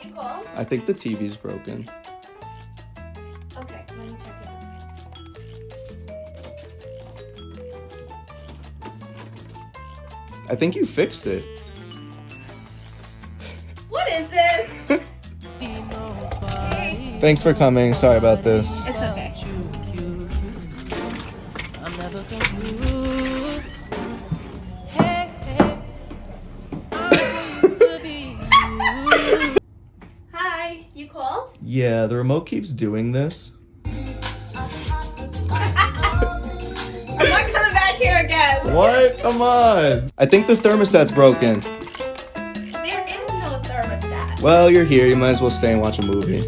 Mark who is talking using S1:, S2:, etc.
S1: You called?
S2: I think the TV's broken.
S1: Okay, let me check it out.
S2: I think you fixed it.
S1: What is this? Hey.
S2: Thanks for coming. Sorry about this.
S1: It's okay.
S3: I'm never confused. Hey,
S1: Hi, you called?
S2: Yeah, the remote keeps doing this.
S1: I'm not coming back here again.
S2: What? Come on. I think the thermostat's broken.
S1: There is no thermostat.
S2: Well, you're here. You might as well stay and watch a movie.